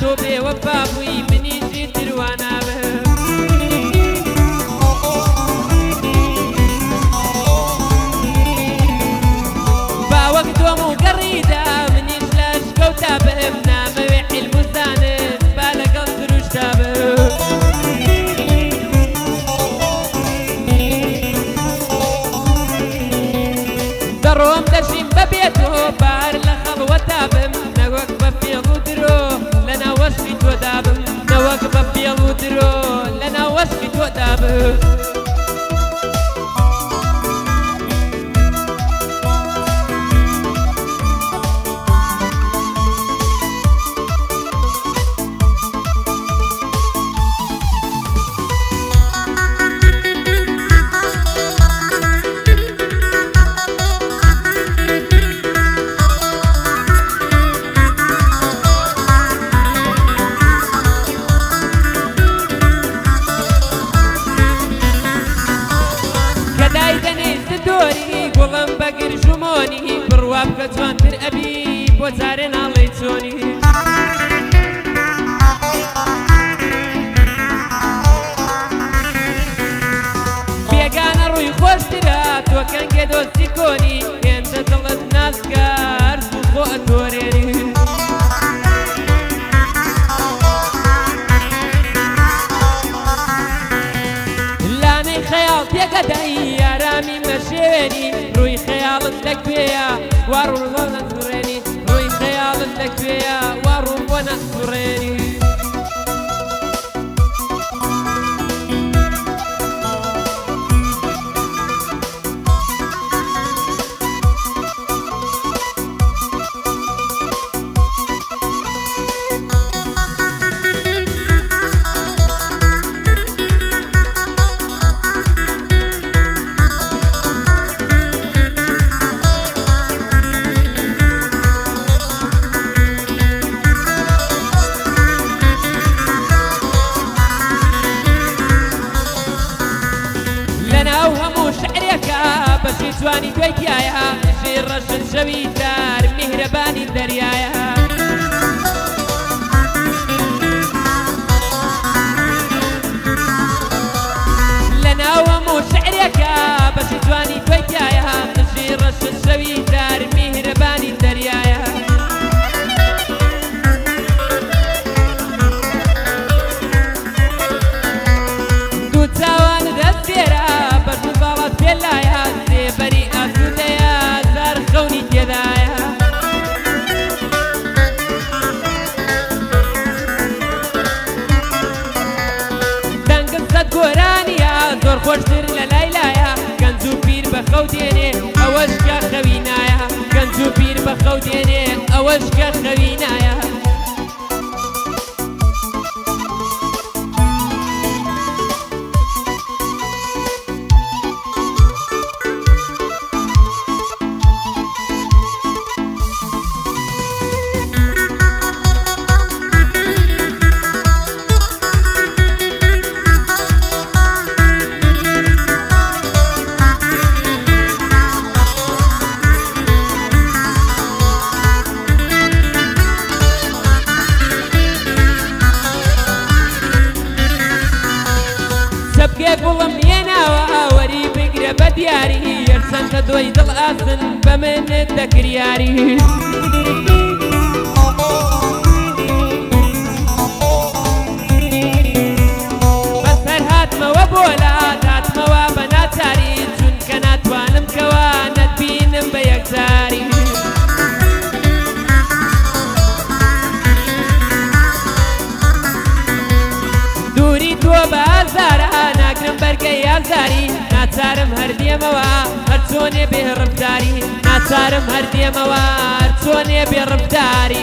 تۆ بێوەفا بووی منیشی تروانابە باوەک تۆم و گەڕیدا منیش لەش کەوتا بم نامەوێ حیلم و زانت با لەگەڵ سروشتا بم دەڕۆم دەژیم بەبێتۆ بار لە خەڵوەتا بم نەوەک بە فێڵ و درۆ لەناو وەشقی تۆدا بم نەوەک بە فێڵ و درۆ لەناو وەشقی تۆدا بم گوڵم بەگر ژمۆنی بڕوا بکە جوانتر ئەبی بۆ جارێ ناڵێی چۆنی بێگانە ڕووی خۆشترە تۆ کەنگێ دۆستی کۆنی هێندە دڵت ناسکار خۆ ئەتۆرێنی لانەی خەیاڵ پێگەدەی یارامی مەشێوێنی ڕووی خەیاڵت لەکوێیە وا ڕوو نەسوڕێنی ڕووی خەیاڵت لەکوێیە وا ڕوو بۆ نەسوڕێنی لەناو هەموو شعرێکە بەشی جوانی دوای تایە ژێر ڕەشن شەوی تار میهرەبانی دەریایە لەناو هەموو شعرێکە بەشی جوانی دوای تایە ژێر ڕەشن شەوی تار میهرەبانی دەریایە دوو چاوانە دەست پێرە پێلایە سێبەری ئاسوودەیە زار خەونی تێدایە دەنگم سەد گۆرانیە زۆر خۆشتر لە لایلایە گەنج و پیر بە خەو دێنێ ئەوەش کە خەوینایە گەنج و پیر بە خەو دێنێ ئەوەش کە خەوینایە سەبکێ گوڵم هێناوە وەری بگرە بە دیاری یەرسەنتە دۆی دڵ ئاسن بە منت دەکریاری بەسەر هاتمەوە بۆلا داتمەوە بە ناچاری چونکە ناتوانم کەوە نەتبینم بە یەکجاری دووری تۆ بە ئازارە ناگرم بەرگەی ئازاری ناچارم هەردێمەوە هەر چۆنێ بێ ڕفتاری ناچارم هەردێمەوە هەر چۆنێ بێ ڕفتاری